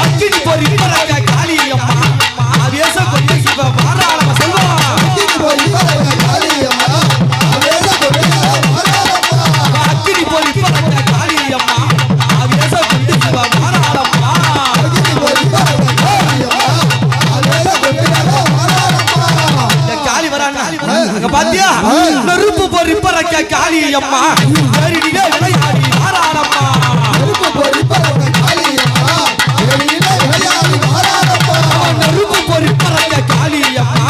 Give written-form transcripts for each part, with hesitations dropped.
அக்கினி பொறி பறக்க காளி அம்மா ஆவேச கொண்டு சிவ வாராளம செல்வா அக்கினி பொறி பறக்க காளி அம்மா ஆவேச கொண்டு சிவ வாராளம அக்கினி பொறி பறக்க காளி அம்மா ஆவேச கொண்டு சிவ வாராளம அக்கினி பொறி பறக்க காளி அம்மா ஆவேச கொண்டு சிவ வாராளம இந்த காளி வரானா அங்க பாத்தியா நெருப்பு பொறி பறக்க காளி அம்மா ஏறிடிலே விளையாடி வாராளம்மா நெருப்பு பொறி பறக்க காளி அம்மா ஏறிடிலே விளையாடி வாராளம நெருப்பு பொறி பறக்க காளி அம்மா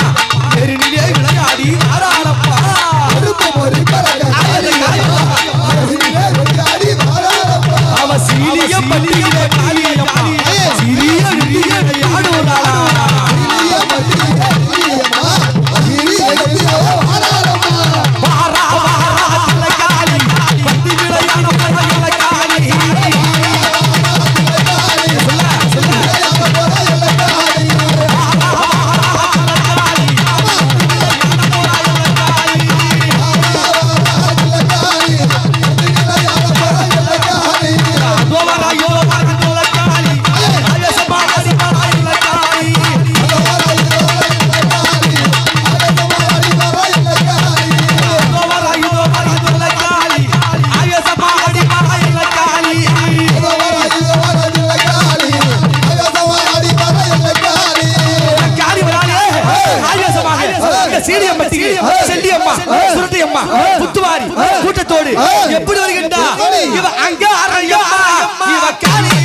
ஏறிடிலே விளையாடி வாராளம்மா நெருப்பு பொறி பறக்க காளி அம்மா ஏறிடிலே விளையாடி வாராளம அவ சீலிய பள்ளியிலே காளி அம்மா சிறிய விரிய விளையாடுவாளா சிறிய பள்ளியிலே காளி அம்மா சிறிய விரிய வாராளம வாரா வாரா தல காளி பத்தி விளையாட பரவல காளி புத்துவாரி கூட்டத்தோடு எப்படி வருகின்றா இவ அங்க அரையம்மா இவ காளி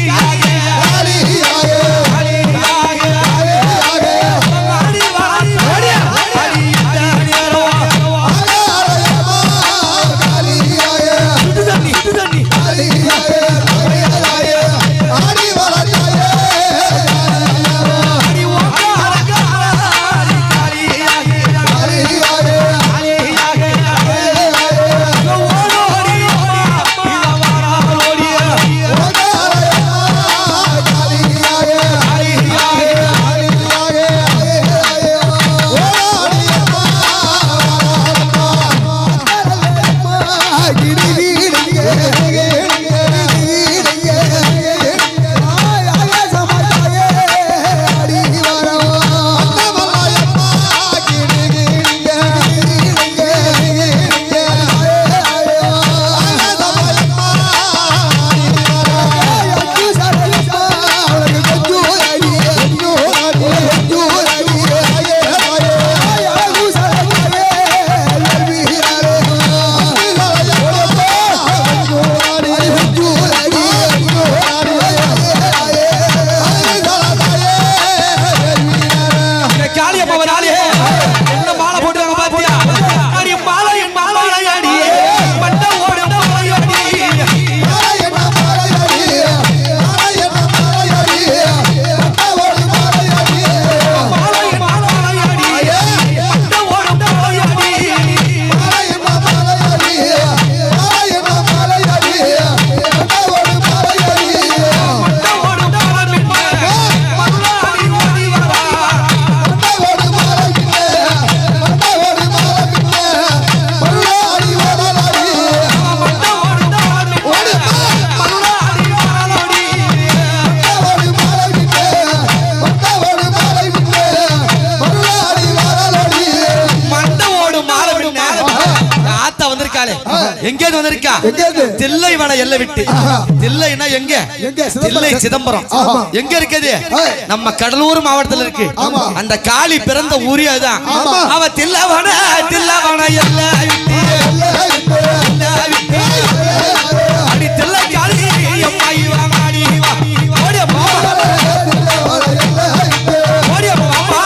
எங்கே வந்திருக்கா தில்லை வன எல்லை விட்டு தில்லைனா எங்க தில்லை சிதம்பரம் எங்க இருக்குது நம்ம கடலூர் மாவட்டத்தில் இருக்கு அந்த காளி பிறந்த ஊரே அதுதான் அவ தில்லவன எல்லை அடி தில்லை காளி அம்மா இவா மாடி ஓடி அம்மா ஓடி அம்மா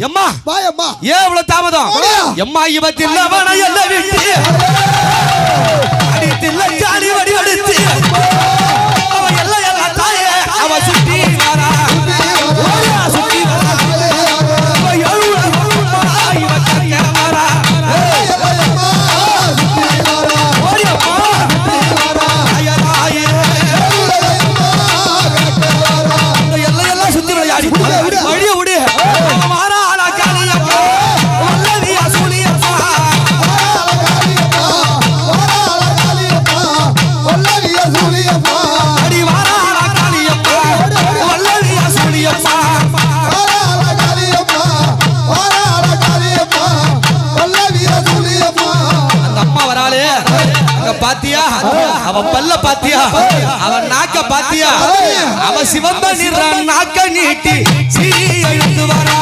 எம்மா ஏன் இவ்வளவு தாமதம் எம்மா இவத்தில் அவன எல்லை விட்டு அடித்தில்லை காளி வடி அடித்து அவ எல்லாம் எல்லாம் தாயே அவ சுத்தி வரா சுத்தி வரா இவ கக்க வரா ஓடி அம்மா எல்லாம் சுத்தி விளையாடி வழிய விடு மாறா காளி அம்மா வல்லவி அசுலி அவ பல்ல பாத்தியா அவன் நாக்க பாத்தியா அவ சிவந்த நிற நாக்க நீட்டி சீரி எழுந்து வரா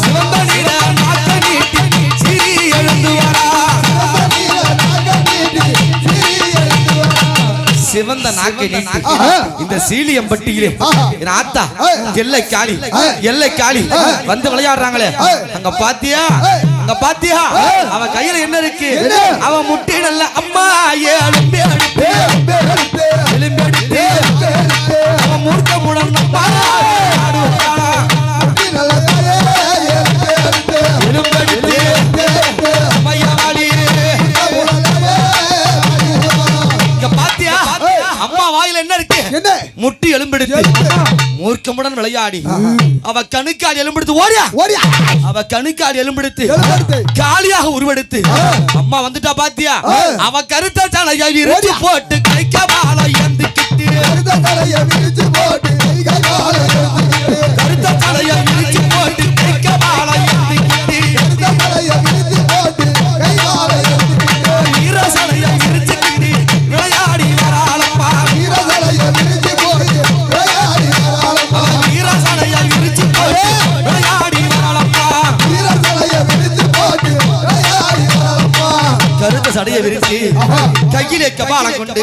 சிவந்த நிற நாக்க நீட்டி சீரி எழுந்து வரா சிவந்த நாக்கை நீட்டி இந்த சீலியம்பட்டியிலே என் ஆத்தா எல்லை காளி வந்து விளையாடுறாங்களே அங்க பாத்தியா அவ கையில என்ன இருக்கு அவ முட்டி நல்ல அம்மா எலும்பி எடுத்து அவ மூர்க்க முடம் முட்டி எலும்பெடுத்து மூர்க்கமுடன் விளையாடி அவ கணுக்கால் எலும்பெடுத்து ஓடியா அவ கணுக்கால் எலும்பெடுத்து காலியாக உருவெடுத்து அம்மா வந்துட்டா பாத்தியா அவ கருத்த தலையை விரிச்சு போட்டு கைக்க வாழ எந்துக்கிட்டு கருத்த தலையை விரிச்சு போட்டு கைக்க வாழ எந்துக்கிட்டு ஈரசலையை விரிச்சுக்கிட்டு விளையாடி வராளப்பா கருத்த சடையை விரித்து கையிலே கபாலம் கொண்டு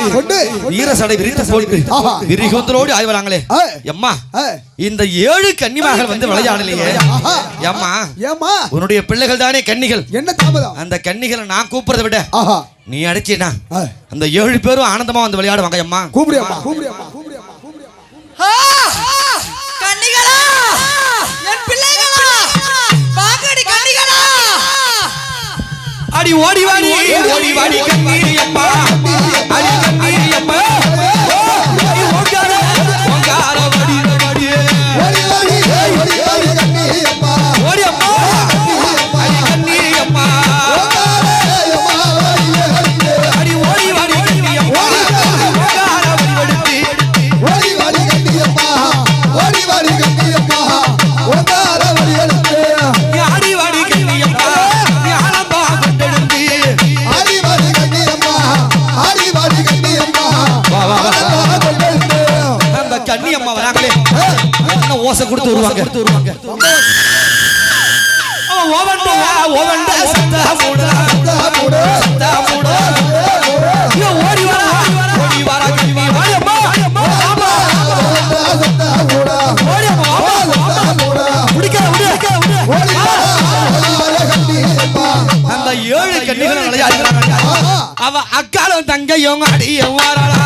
வீர சடை விரித்து போட்டு விரிகோந்தரோடு ஆய்வராங்களே அம்மா இந்த 7 கன்னிமார்கள் வந்து விளையாடலையே அம்மா உன்னுடைய பிள்ளைகள் தானே கன்னிகள் என்ன தாமதம் அந்த கன்னிகளை நான் கூப்பிடுறதை விட நீ அடிச்சினா அந்த 7 பேரும் ஆனந்தமா வந்து விளையாடுவாங்க அம்மா கூப்பிடுமா கன்னிகளா என் பிள்ளைகளா பாங்கடி கன்னிகளா அடி ஓடி வாடி கண்ணி அம்மா அடி கண்ணி அம்மா ஓங்கார வடி ஓடி அம்மா அடி கண்ணி அம்மா அடி ஓடி வாடி கண்ணி அம்மா ஓங்கார வடி எடுத்து நீ ஆடி வாடி கண்ணி அம்மா நீ ஆனந்தா கொண்டெடுத்து அந்த கண்ணி அம்மா வராங்களே என்ன ஓசை கொடுத்து வருவாங்க ஓவண்ட சத்தா மூடு ஓடி வாரா கண்ணி வாடி அம்மா ஓடி அம்மா அந்த 7 கன்னிகளும் விளையாடுறாங்க அவ அக்காலும் தங்கையும் அடியும் வாராளா